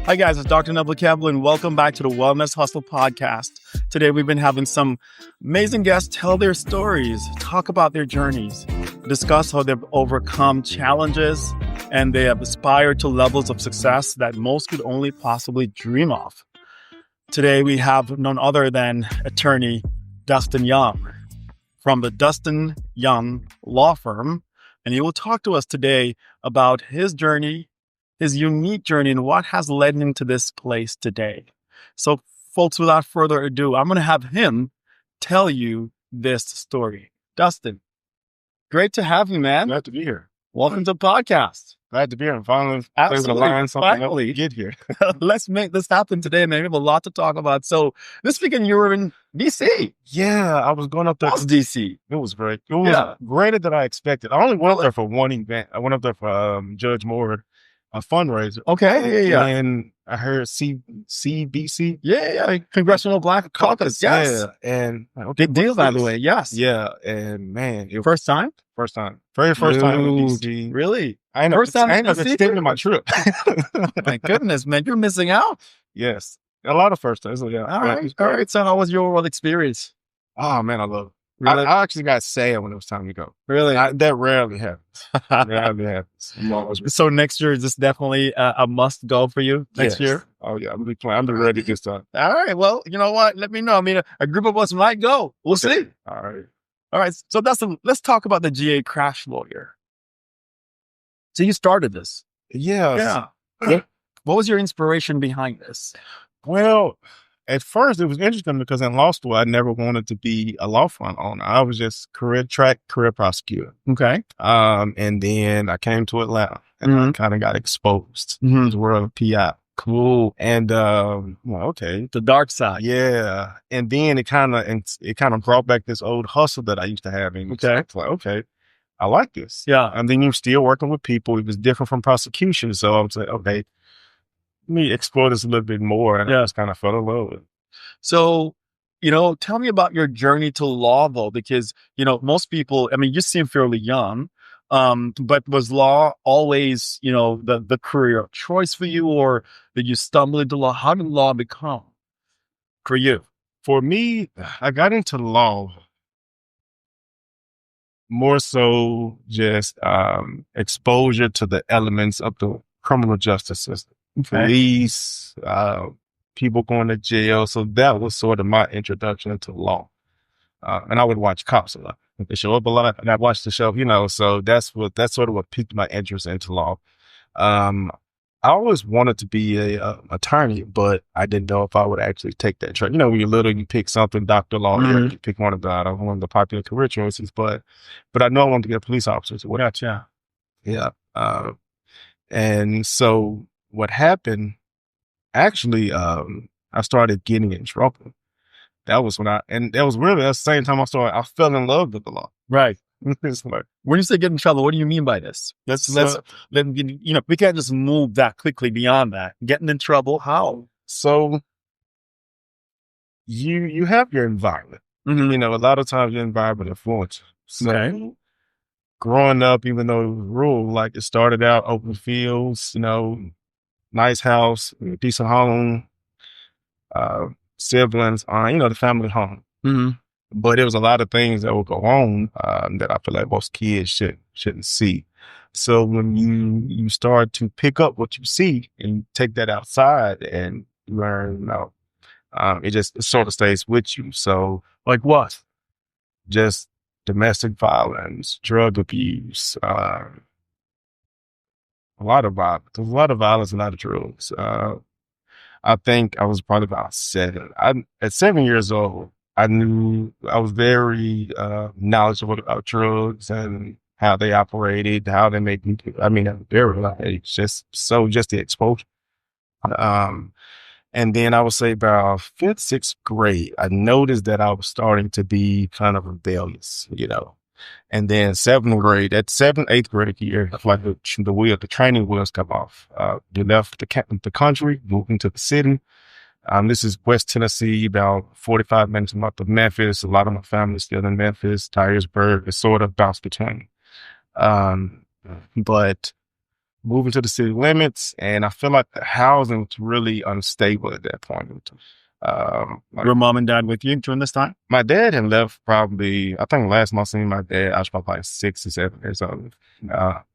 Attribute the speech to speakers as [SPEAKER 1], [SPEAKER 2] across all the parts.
[SPEAKER 1] Hi guys, it's Dr. Campbell and welcome back to the Wellness Hustle podcast. Today we've been having some amazing guests tell their stories, talk about their journeys, discuss how they've overcome challenges, and they have aspired to levels of success that most could only possibly dream of. Today we have none other than attorney Dustin Young from the Dustin Young law firm, and he will talk to us today about his journey, his unique journey, and what has led him to this place today. So, folks, without further ado, I'm going to have him tell you this story. Dustin, great to have you, man.
[SPEAKER 2] Glad to be here.
[SPEAKER 1] Welcome to the podcast.
[SPEAKER 2] Glad to be here. I'm finally
[SPEAKER 1] Finally.
[SPEAKER 2] Get here.
[SPEAKER 1] Let's make this happen today, man. We have a lot to talk about. So, this weekend you were in D.C.
[SPEAKER 2] Yeah, I was going up there.
[SPEAKER 1] How's D.C.?
[SPEAKER 2] It was great. It was greater than I expected. I only went up there for one event. I went up there for Judge Moore, a fundraiser.
[SPEAKER 1] Okay, yeah.
[SPEAKER 2] And I heard CBC.
[SPEAKER 1] Yeah. Congressional Black Caucus. Yes.
[SPEAKER 2] Yeah. And
[SPEAKER 1] big deal, by the way. Yes.
[SPEAKER 2] Yeah. And man, it
[SPEAKER 1] First time?
[SPEAKER 2] First time. Very first time in DC.
[SPEAKER 1] Really?
[SPEAKER 2] I ended up extending my trip.
[SPEAKER 1] My goodness, man. You're missing out.
[SPEAKER 2] Yes. A lot of first times. Yeah.
[SPEAKER 1] All right. So how was your overall experience?
[SPEAKER 2] Oh, man, I love it.
[SPEAKER 1] Really?
[SPEAKER 2] I actually got sad when it was time to go.
[SPEAKER 1] Really?
[SPEAKER 2] That rarely happens.
[SPEAKER 1] So next year is this definitely a must go for you next year?
[SPEAKER 2] Oh yeah, I'm ready this time.
[SPEAKER 1] All right. Well, you know what? Let me know. I mean, a group of us might go. We'll see.
[SPEAKER 2] All
[SPEAKER 1] right. So let's talk about the GA crash lawyer. So you started this.
[SPEAKER 2] Yeah.
[SPEAKER 1] What was your inspiration behind this?
[SPEAKER 2] Well, at first, it was interesting because in law school, I never wanted to be a law firm owner. I was just career prosecutor.
[SPEAKER 1] Okay.
[SPEAKER 2] And then I came to Atlanta and I kind of got exposed to the world of PI.
[SPEAKER 1] Cool.
[SPEAKER 2] And okay,
[SPEAKER 1] the dark side.
[SPEAKER 2] Yeah. And then it kind of brought back this old hustle that I used to have. And
[SPEAKER 1] okay.
[SPEAKER 2] It's like, okay, I like this.
[SPEAKER 1] Yeah.
[SPEAKER 2] And then you're still working with people. It was different from prosecution. So I was like, okay, let me explore this a little bit more. And I just kind of fell in love with it.
[SPEAKER 1] So, tell me about your journey to law, though, because, most people, I mean, you seem fairly young, but was law always, the career of choice for you, or did you stumble into law? How did law become for you?
[SPEAKER 2] For me, I got into law more so just exposure to the elements of the criminal justice system.
[SPEAKER 1] Okay.
[SPEAKER 2] Police, people going to jail. So that was sort of my introduction into law. And I would watch cops a lot. They show up a lot, and I watched the show, so that's sort of what piqued my interest into law. I always wanted to be a attorney, but I didn't know if I would actually take that track. When you're little, you pick something, doctor, lawyer, you pick one of the popular career choices, but I know I wanted to be a police officer. So
[SPEAKER 1] Gotcha.
[SPEAKER 2] Yeah. And so what happened, actually, I started getting in trouble. That was and that was really at the same time I fell in love with the law.
[SPEAKER 1] Right.
[SPEAKER 2] It's like,
[SPEAKER 1] when you say get in trouble, what do you mean by this? We can't just move that quickly beyond that. Getting in trouble, how?
[SPEAKER 2] So you have your environment.
[SPEAKER 1] Mm-hmm.
[SPEAKER 2] A lot of times your environment influences. So growing up, even though it was rural, like it started out open fields, nice house, decent home, siblings, the family home.
[SPEAKER 1] Mm-hmm.
[SPEAKER 2] But there was a lot of things that would go on that I feel like most kids shouldn't see. So when you start to pick up what you see and take that outside and learn, it sort of stays with you. So
[SPEAKER 1] like what?
[SPEAKER 2] Just domestic violence, drug abuse, a lot of violence. There's a lot of violence, a lot of drugs. I think I was probably about 7. At 7 years old, I knew I was very knowledgeable about drugs and how they operated, how they make me. I mean, at a very young age, just the exposure. And then I would say about 5th, 6th grade, I noticed that I was starting to be kind of rebellious, And then 7th grade, at 7th, 8th grade year, like the training wheels come off. You left the country, moved into the city. This is West Tennessee, about 45 minutes north of Memphis. A lot of my family is still in Memphis, Tyersburg. It's sort of bounced between. But moving to the city limits, and I feel like the housing was really unstable at that point.
[SPEAKER 1] Your mom and dad with you during this time?
[SPEAKER 2] My dad had left probably, I think last month I seen my dad, I was probably like 6 or 7 years old.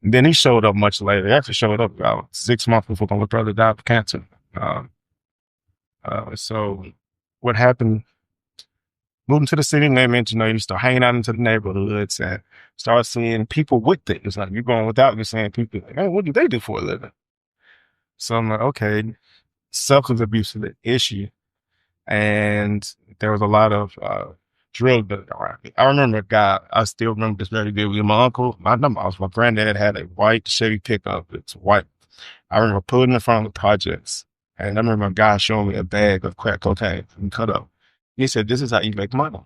[SPEAKER 2] Then he showed up much later. He actually showed up about 6 months before my brother died of cancer. So what happened, moving to the city limits, you start hanging out into the neighborhoods and start seeing people with things. Like you're going without, you're seeing people like, hey, what do they do for a living? So I'm like, okay, substance abuse is an issue. And there was a lot of drug dealing around me. I remember a guy, I still remember this very good with my uncle. My granddad had a white Chevy pickup. It's white. I remember pulling in front of the projects. And I remember a guy showing me a bag of crack cocaine and cut up. He said, this is how you make money.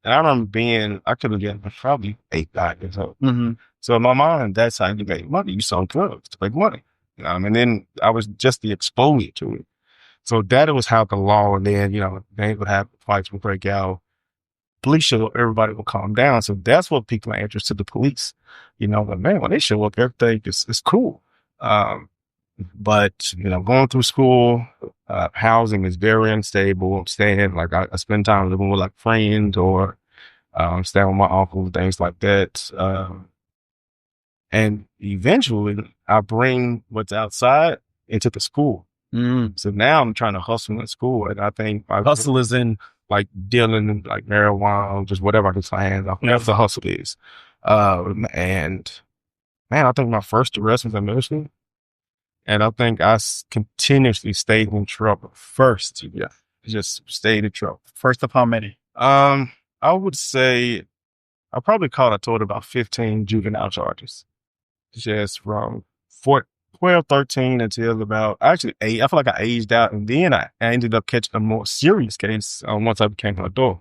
[SPEAKER 2] And I remember I could have been probably 8, 9 years old.
[SPEAKER 1] Mm-hmm.
[SPEAKER 2] So in my mind, that's how you make money. You sell drugs to make money. And then I was just the exposure to it. So that was how the law, and then, they would have fights would break out. Police show up, everybody would calm down. So that's what piqued my interest to the police. But man, when they show up, everything is cool. But, going through school, housing is very unstable. I'm staying, like I spend time living with like friends or staying with my uncle, things like that. And eventually I bring what's outside into the school. So now I'm trying to hustle in school. And I think
[SPEAKER 1] hustle is in
[SPEAKER 2] like dealing like marijuana, just whatever I can find hands off. That's the hustle is. And man, I think my first arrest was in middle school. And I think I continuously stayed in trouble first. Yeah. Just stayed in trouble.
[SPEAKER 1] First of how many?
[SPEAKER 2] I would say I probably caught a total about 15 juvenile charges. Just from 12, 13 until about actually 8. I feel like I aged out, and then I ended up catching a more serious case once I became an adult.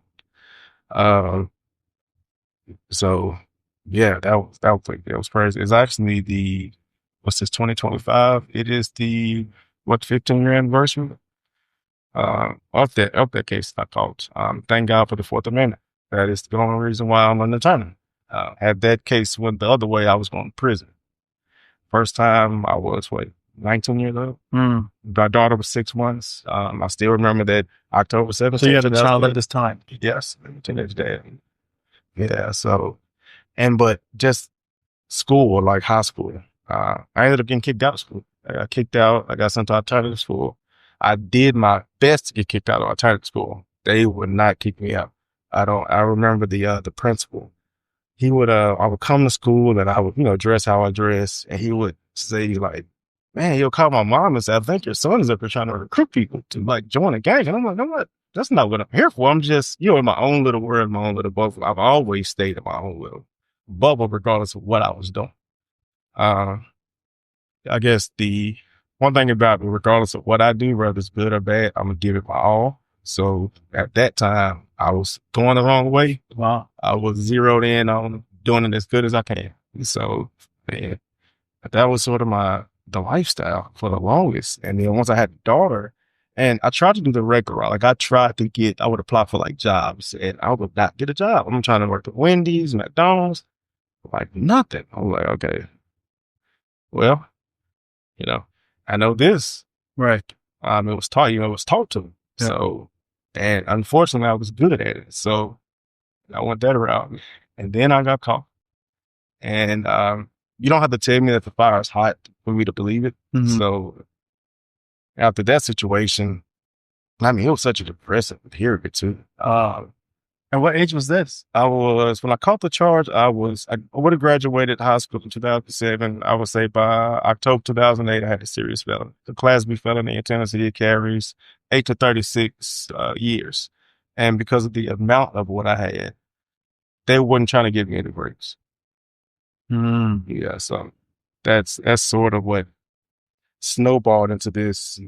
[SPEAKER 2] So yeah, that was crazy. It's actually what's this, 2025? It is the 15-year anniversary of that case I caught. Thank God for the Fourth Amendment. That is the only reason why I'm an attorney. Had that case went the other way, I was going to prison. First time I was 19 years old. My daughter was 6 months. I still remember that October 7th.
[SPEAKER 1] So you had a child at this time?
[SPEAKER 2] Yes, teenage dad. Yeah. So, but just school, like high school. I ended up getting kicked out of school. I got kicked out. I got sent to alternative school. I did my best to get kicked out of alternative school. They would not kick me out. I remember the principal. He would, I would come to school and I would, dress how I dress. And he would say like, man, he'll call my mom and say, I think your son is up there trying to recruit people to like join a gang. And I'm like, no, that's not what I'm here for. I'm just, in my own little world, my own little bubble. I've always stayed in my own little bubble, regardless of what I was doing. I guess the one thing about it, regardless of what I do, whether it's good or bad, I'm gonna give it my all. So at that time, I was going the wrong way.
[SPEAKER 1] Wow.
[SPEAKER 2] I was zeroed in on doing it as good as I can. So man, that was sort of the lifestyle for the longest. And then once I had a daughter, and I tried to do the regular route. Like I would apply for like jobs and I would not get a job. I'm trying to work at Wendy's, McDonald's, like nothing. I'm like, okay, well, I know this.
[SPEAKER 1] Right.
[SPEAKER 2] It was taught to me. Yeah. So, and unfortunately I was good at it. So I went that route and then I got caught. And, you don't have to tell me that the fire is hot for me to believe it. Mm-hmm. So after that situation, it was such a depressing period too.
[SPEAKER 1] And what age was this?
[SPEAKER 2] When I caught the charge, I would have graduated high school in 2007. I would say by October 2008, I had a serious felony. The Class B felony in Tennessee carries 8 to 36 years. And because of the amount of what I had, they weren't trying to give me any breaks. Yeah, so that's sort of what snowballed into this.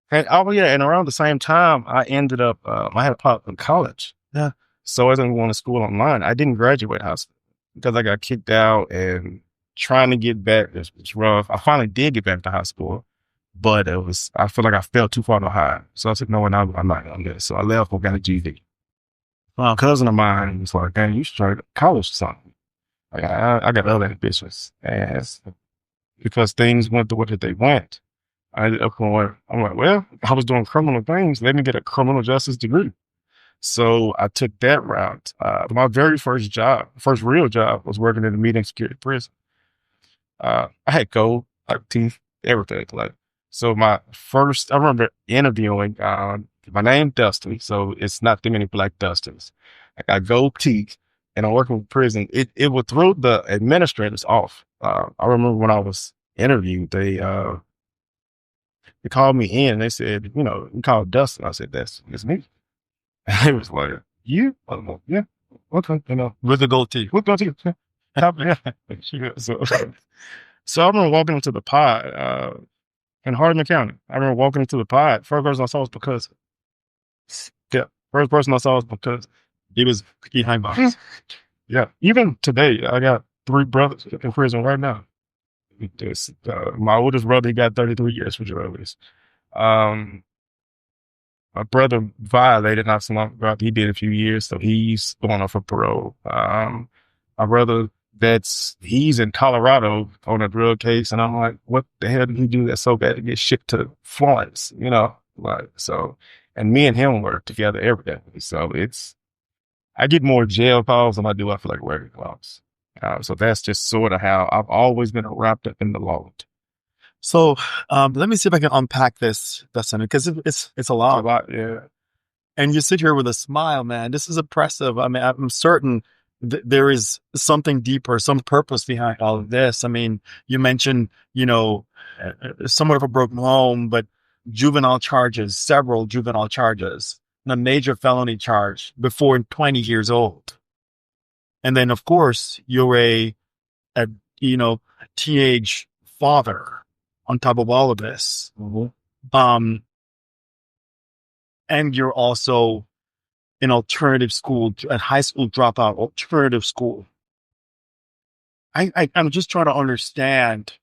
[SPEAKER 2] And and around the same time, I ended up, I had a pop in college.
[SPEAKER 1] Yeah.
[SPEAKER 2] So I was going to school online. I didn't graduate high school because I got kicked out and trying to get back. It was rough. I finally did get back to high school, but I feel like I fell too far behind. So I said, no, I'm not going to do this. So I left and got a GED. A cousin of mine was like, "Dang, you should try college or something." Like I got other ambitions, and because things went the way that they went, I ended up going. I'm like, well, I was doing criminal things. Let me get a criminal justice degree. So I took that route. My very first job, first real job, was working in a medium security prison. I had gold, like teeth, everything. Like, so my first, I remember interviewing, my name Dustin, so it's not too many black Dustins. I got gold teeth, and I'm working with prison. It would throw the administrators off. I remember when I was interviewed, they called me in and they said, you called Dustin. I said, that's me. And it was like, you? I'm like, yeah, okay,
[SPEAKER 1] With the gold teeth.
[SPEAKER 2] with gold teeth. Yeah. So I remember walking into the pod in Hardin County. I remember walking into the pod. First person I saw was because, yeah, first person I saw was because
[SPEAKER 1] He was behind bars.
[SPEAKER 2] yeah. Even today, I got 3 brothers in prison right now. My oldest brother, he got 33 years for drugs. My brother violated not so long ago. He did a few years, so he's going off for parole. My brother, he's in Colorado on a drug case, and I'm like, what the hell did he do that's so bad to get shipped to Florence? Like, so, and me and him work together every day. So I get more jail calls than I do, I feel like, work calls. So that's just sort of how I've always been wrapped up in the law.
[SPEAKER 1] So let me see if I can unpack this, Dustin, because it's a
[SPEAKER 2] A
[SPEAKER 1] lot.
[SPEAKER 2] lot, yeah.
[SPEAKER 1] And you sit here with a smile, man. This is impressive. I mean, I'm certain there is something deeper, some purpose behind all of this. I mean, you mentioned, somewhat of a broken home, but juvenile charges, several juvenile charges, and a major felony charge before 20 years old. And then, of course, you're a teenage father on top of all of this.
[SPEAKER 2] Mm-hmm.
[SPEAKER 1] And you're also an alternative school, a high school dropout, alternative school. I'm just trying to understand,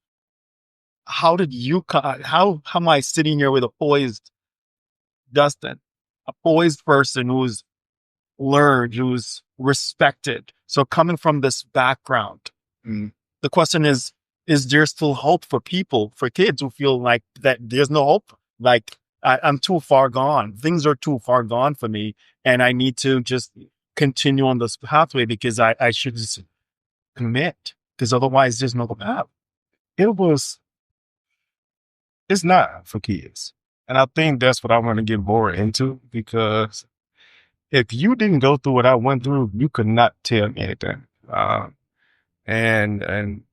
[SPEAKER 1] how did you, how am I sitting here with a poised Dustin, a poised person who's learned, who's respected? So coming from this background, the question is there still hope for people, for kids who feel like that there's no hope? Like, I'm too far gone. Things are too far gone for me, and I need to just continue on this pathway because I should just commit, because otherwise there's no path.
[SPEAKER 2] It's not for kids. And I think that's what I want to get more into, because if you didn't go through what I went through, you could not tell me anything. And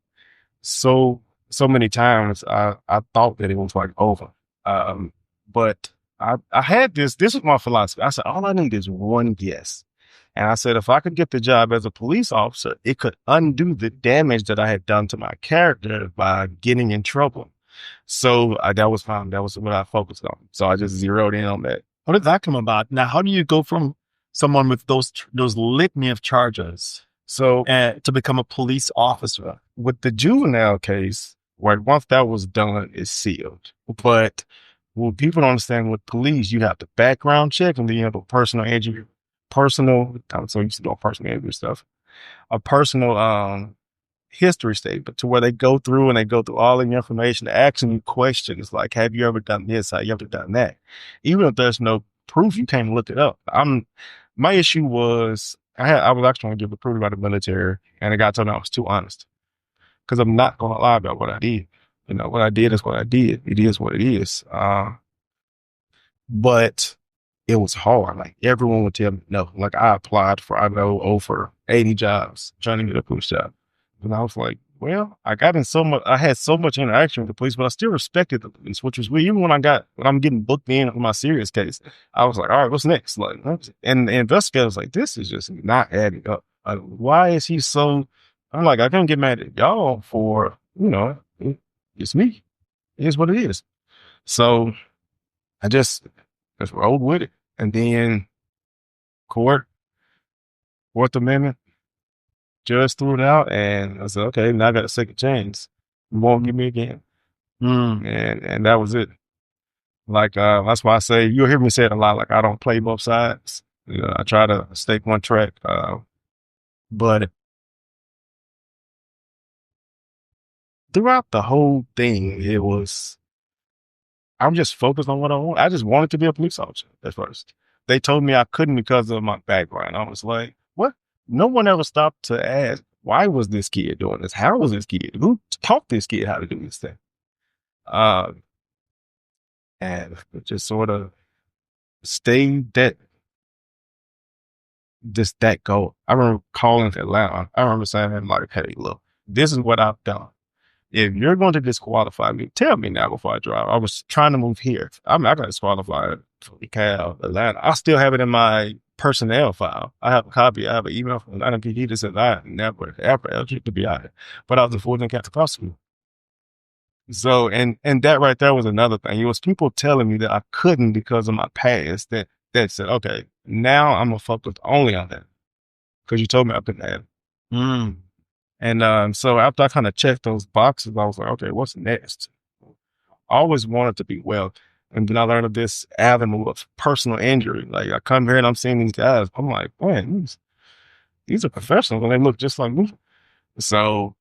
[SPEAKER 2] so many times I thought that it was like over. But I had this was my philosophy. I said, all I need is one yes. And I said, if I could get the job as a police officer, it could undo the damage that I had done to my character by getting in trouble. So that was what I focused on. So I just zeroed in on that.
[SPEAKER 1] How did that come about? Now, how do you go from someone with those litany of charges
[SPEAKER 2] So
[SPEAKER 1] to become a police officer?
[SPEAKER 2] with the juvenile case, right, once that was done, it's sealed. But what people don't understand, with police, you have the background check, and then you have a personal injury, so you should do personal injury stuff, a personal history statement, to where they go through all the information, asking you questions like, have you ever done this? Have you ever done that? Even if there's no proof, you can't look it up. My issue was, I was actually trying to get recruited by the military, and the guy told me I was too honest, because I'm not going to lie about what I did. What I did is what I did. It is what it is. But it was hard. Like, everyone would tell me no. Like, I applied for, over 80 jobs trying to get a police job. And I was like, well, I had so much interaction with the police, but I still respected the police, which was weird. Even when I'm getting booked in for my serious case, I was like, all right, what's next? Like, and the investigator was like, this is just not adding up. Why is he so? I'm like, I can't get mad at y'all for, it's me. It is what it is. So I just rolled with it. And then Fourth Amendment, judge threw it out, and I said, okay, now I got a second chance. You won't give me again. And that was it. Like, that's why I say, you'll hear me say it a lot, like, I don't play both sides. I try to stay one track. But throughout the whole thing, I'm just focused on what I want. I just wanted to be a police officer at first. They told me I couldn't because of my background. I was like, what? No one ever stopped to ask, why was this kid doing this? How was this kid? Who taught this kid how to do this thing? Uh, and it just sort of stayed that goal. I remember calling Atlanta. I remember saying like, hey, look, this is what I've done. If you're going to disqualify me, tell me now before I drive. I was trying to move here. I got disqualified for DeKalb, Atlanta. I still have it in my personnel file. I have a copy. I have an email from Atlanta PD that says I never, ever eligible to be out here. But I was a Fulton County prosecutor. So, and that right there was another thing. It was people telling me that I couldn't because of my past that said, okay, now I'm going to focus only on that because you told me I couldn't have it. And so after I kind of checked those boxes, I was like, okay, what's next? I always wanted to be well. And then I learned of this avenue of personal injury. Like I come here and I'm seeing these guys. I'm like, man, these are professionals and they look just like me. So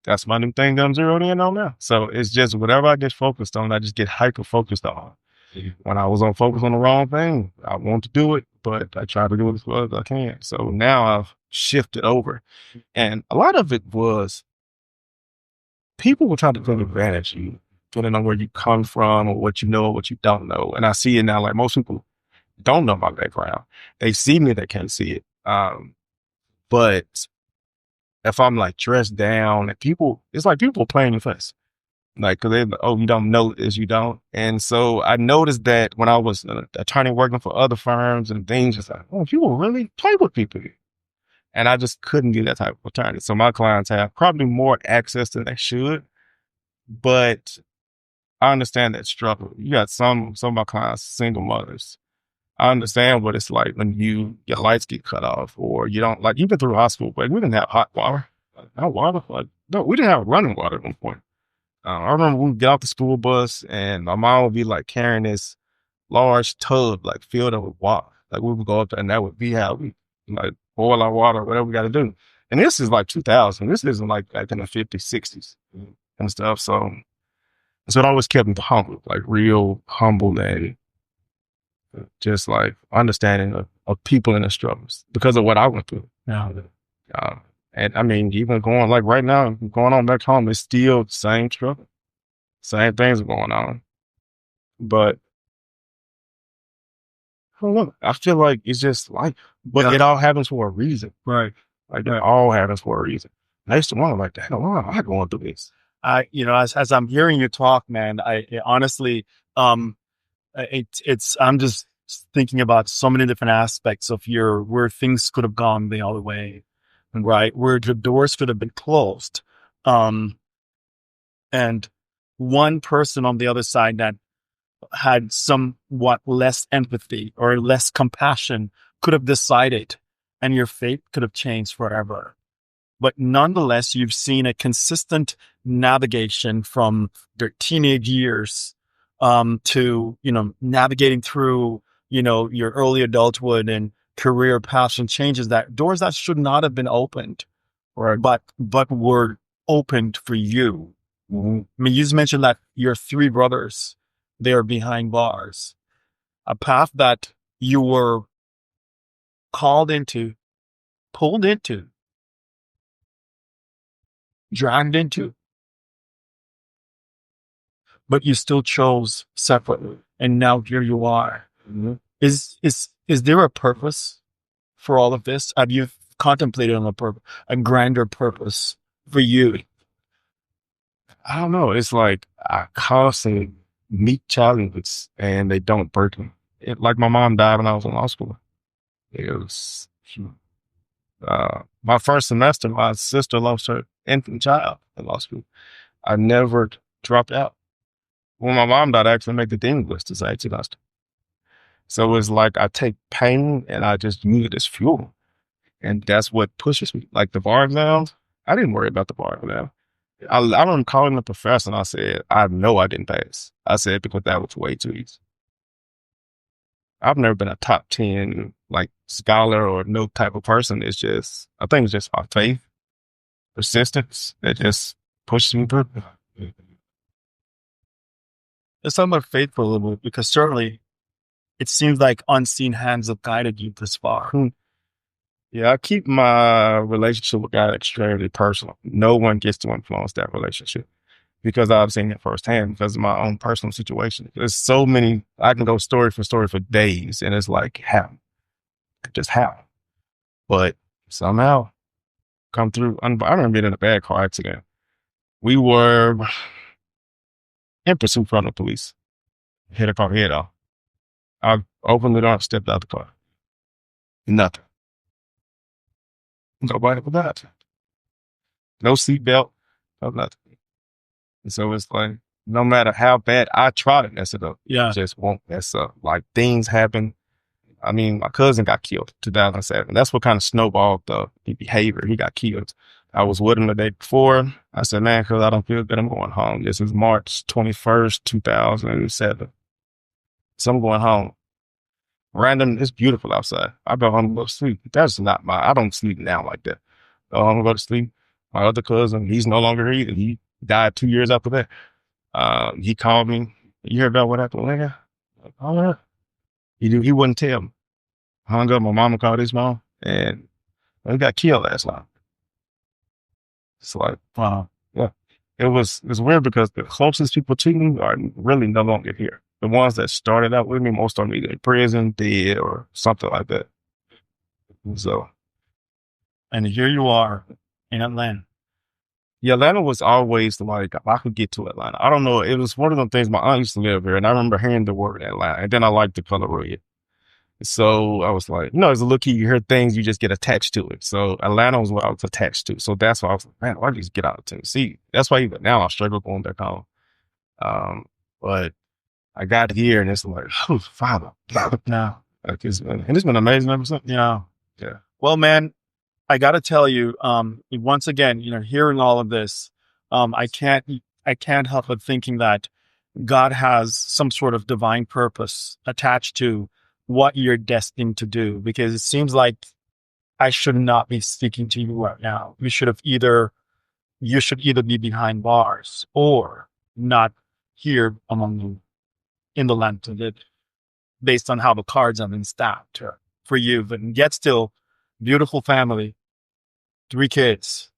[SPEAKER 2] that's my new thing that I'm zeroed in on now. So it's just whatever I get focused on, I just get hyper focused on. When I was on focus on the wrong thing, I want to do it, but I try to do it as well as I can. So now I've shifted over. And a lot of it was people will try to take advantage of you, depending on where you come from or what you know or what you don't know. And I see it now, like most people don't know my background. They see me, they can't see it. But if I'm like dressed down and it's like people playing your face. Like, cause oh, you don't know this, you don't. And so I noticed that when I was an attorney working for other firms and things, just like, oh, people really play with people. And I just couldn't be that type of attorney. So my clients have probably more access than they should, but I understand that struggle. You got some of my clients, single mothers. I understand what it's like when your lights get cut off or you don't, like, even through high school, but we didn't have hot water. Hot water? Like, no, we didn't have running water at one point. I remember we would get off the school bus and my mom would be like carrying this large tub, like filled up with water. Like we would go up there and that would be how we like boil our water, whatever we got to do. And this is like 2000. This isn't like back in the 50s, 60s and stuff. So it always kept me humble, like real humble and just like understanding of people in their struggles because of what I went through. Yeah. And I mean, even going like right now, going on back home, it's still the same struggle. Same things are going on. But I don't know. I feel like it's just life. But it all happens for a reason. Right. Like it all happens for a reason. And I used to wonder like, the hell, why am I going through this?
[SPEAKER 1] As I'm hearing you talk, man, honestly, I'm just thinking about so many different aspects of where things could have gone the other way. Right, where the doors could have been closed. And one person on the other side that had somewhat less empathy or less compassion could have decided and your fate could have changed forever. But nonetheless, you've seen a consistent navigation from your teenage years to, navigating through, your early adulthood and career passion changes, that doors that should not have been opened, right? But were opened for you. Mm-hmm. I mean, you just mentioned that your three brothers, they are behind bars, a path that you were called into, pulled into, dragged into, but you still chose separately, and now here you are. Mm-hmm. Is there a purpose for all of this? Have you contemplated on a grander purpose for you?
[SPEAKER 2] I don't know. It's like I constantly meet challenges and they don't break me. Like my mom died when I was in law school. It was my first semester. My sister lost her infant child in law school. I never dropped out. When my mom died, I actually made the dean's list to say she lost. So it's like I take pain and I just use it as fuel. And that's what pushes me. Like the bar exams, I didn't worry about the bar exam. I remember calling the professor and I said, I know I didn't pass. I said, because that was way too easy. I've never been a top 10 like scholar or no type of person. I think it's just my faith, persistence that just pushes me through.
[SPEAKER 1] Let's talk about faith for a little bit, because certainly it seems like unseen hands have guided you this far.
[SPEAKER 2] Yeah, I keep my relationship with God extremely personal. No one gets to influence that relationship because I've seen it firsthand because of my own personal situation. There's so many, I can go story for days, and it's like, how? Just how? But somehow come through. I remember being in a bad car accident. We were in pursuit from the police. Hit a car head off. I opened the door, stepped out the car. Nothing. Nobody but that. No seatbelt, no nothing. And so it's like, no matter how bad I try to mess it up,
[SPEAKER 1] Yeah.
[SPEAKER 2] it just won't mess up. Like things happen. I mean, my cousin got killed in 2007. That's what kind of snowballed the behavior. He got killed. I was with him the day before. I said, man, cause I don't feel good. I'm going home. This is March 21st, 2007. So I'm going home. Random, it's beautiful outside. I go home and go to sleep. That's not I don't sleep now like that. Go home and go to sleep. My other cousin, he's no longer here. He died 2 years after that. He called me. You heard about what happened, nigga? Oh, yeah. He wouldn't tell me. Hung up. My mama called his mom, and he got killed last night. It's like, wow. Yeah. It was weird because the closest people to me are really no longer here. The ones that started out with me, most of them either in prison, dead, or something like that. So,
[SPEAKER 1] And here you are in Atlanta.
[SPEAKER 2] yeah, Atlanta was always like, if I could get to Atlanta. I don't know. It was one of the things. My aunt used to live here, and I remember hearing the word Atlanta, and then I liked the color red. So I was like, as a little kid, you hear things, you just get attached to it. So Atlanta was what I was attached to. So that's why I was like, man, why did you just get out of Tennessee? That's why even now I struggle going back home. But I got here and it's like, oh, Father.
[SPEAKER 1] Yeah.
[SPEAKER 2] Like it's been amazing ever since.
[SPEAKER 1] Yeah.
[SPEAKER 2] Yeah.
[SPEAKER 1] Well, man, I got to tell you, once again, hearing all of this, I can't help but thinking that God has some sort of divine purpose attached to what you're destined to do, because it seems like I should not be speaking to you right now. You should either be behind bars or not here among you in the land of it, based on how the cards have been stacked for you, but yet still beautiful family, 3 kids,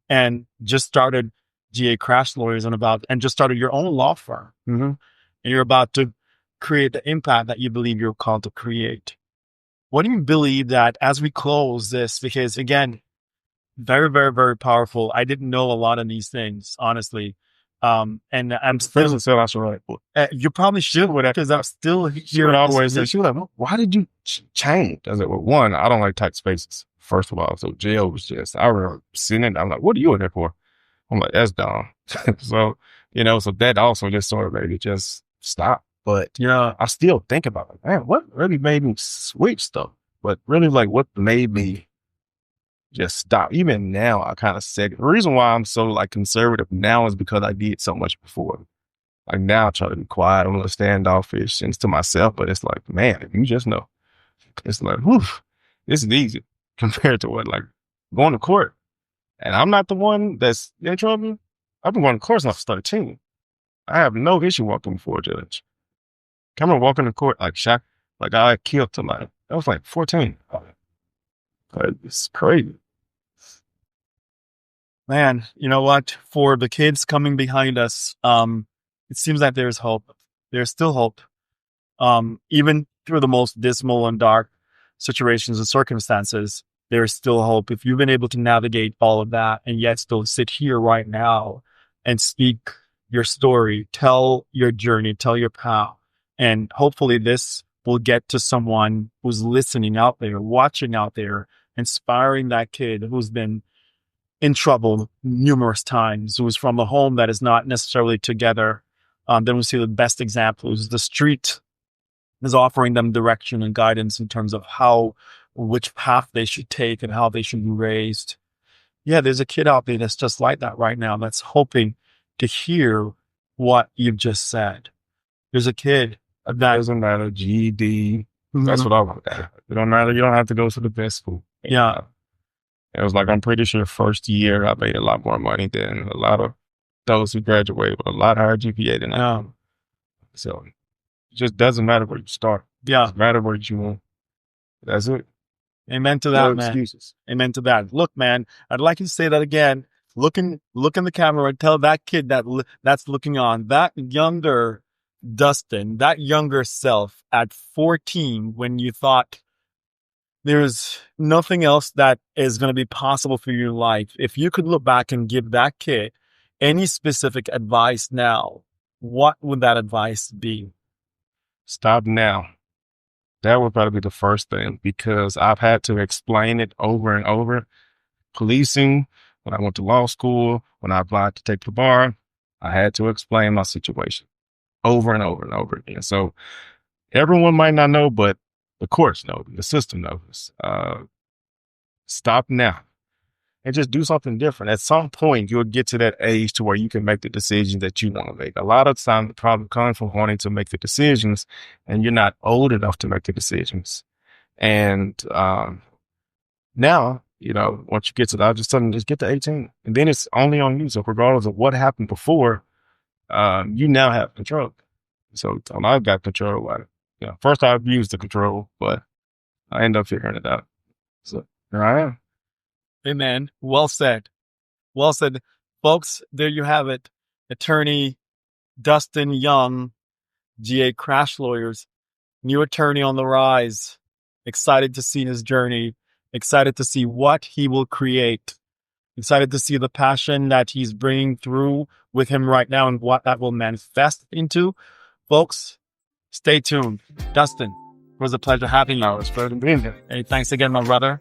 [SPEAKER 1] and just started GA Crash Lawyers and just started your own law firm.
[SPEAKER 2] Mm-hmm.
[SPEAKER 1] And you're about to create the impact that you believe you're called to create. What do you believe that, as we close this, because again, very, very, very powerful. I didn't know a lot of these things, honestly. And I'm still,
[SPEAKER 2] said I should write a book.
[SPEAKER 1] you probably should, because I'm still
[SPEAKER 2] She would
[SPEAKER 1] here.
[SPEAKER 2] always say, she was like, well, why did you change? I was like, well, one, I don't like tight spaces, first of all. So jail was just, I remember sitting in, I'm like, what are you in there for? I'm like, that's dumb. So, so that also just sort of made me just stop. But
[SPEAKER 1] Yeah.
[SPEAKER 2] I still think about it. Man, what really made me switch stuff? But really, like, what made me just stop? Even now, I kind of said, the reason why I'm so like conservative now is because I did so much before. Like now, I try to be quiet, I'm a little standoffish and to myself. But it's like, man, if you just know, it's like, whew, this is easy compared to what, like going to court. And I'm not the one that's in trouble. I've been going to court since I was 13. I have no issue walking before a judge. I remember walking to court like shocked, like I killed somebody. I was like 14. It's crazy.
[SPEAKER 1] Man, you know what? For the kids coming behind us, it seems like there's hope. There's still hope. Even through the most dismal and dark situations and circumstances, there's still hope. If you've been able to navigate all of that and yet still sit here right now and speak your story, tell your journey, tell your path, and hopefully this will get to someone who's listening out there, watching out there, inspiring that kid who's been in trouble numerous times, who's from a home that is not necessarily together. Then we see the best example is the street is offering them direction and guidance in terms of which path they should take and how they should be raised. Yeah, there's a kid out there that's just like that right now, that's hoping to hear what you've just said. There's a kid
[SPEAKER 2] that doesn't matter, GED. That's what I want. It don't matter. You don't have to go to the best school.
[SPEAKER 1] Yeah.
[SPEAKER 2] It was like, I'm pretty sure first year I made a lot more money than a lot of those who graduate with a lot higher GPA than I am. So it just doesn't matter where you start. It
[SPEAKER 1] Yeah.
[SPEAKER 2] doesn't matter where you want. That's it.
[SPEAKER 1] Amen to that,
[SPEAKER 2] No
[SPEAKER 1] man.
[SPEAKER 2] excuses.
[SPEAKER 1] Amen to that. Look, man, I'd like you to say that again. Look in the camera and tell that kid that's looking on, that younger Dustin, that younger self at 14, when you thought there's nothing else that is going to be possible for your life. If you could look back and give that kid any specific advice now, what would that advice be?
[SPEAKER 2] Stop now. That would probably be the first thing, because I've had to explain it over and over. Policing, when I went to law school, when I applied to take the bar, I had to explain my situation over and over and over again. So everyone might not know, but the courts know, the system knows. Stop now and just do something different. At some point, you'll get to that age to where you can make the decisions that you want to make. A lot of times, the problem comes from wanting to make the decisions, and you're not old enough to make the decisions. And now, once you get to that, just get to 18, and then it's only on you. So regardless of what happened before, you now have control. So I've got control. First I abused the control, but I end up figuring it out. So here I am.
[SPEAKER 1] Amen. Well said. Well said. Folks, there you have it. Attorney Dustin Young, GA Crash Lawyers, new attorney on the rise. Excited to see his journey. Excited to see what he will create. Excited to see the passion that he's bringing through with him right now and what that will manifest into. Folks, stay tuned. Dustin, it was a pleasure having you.
[SPEAKER 2] It's pleasure being here.
[SPEAKER 1] Hey, thanks again, my brother.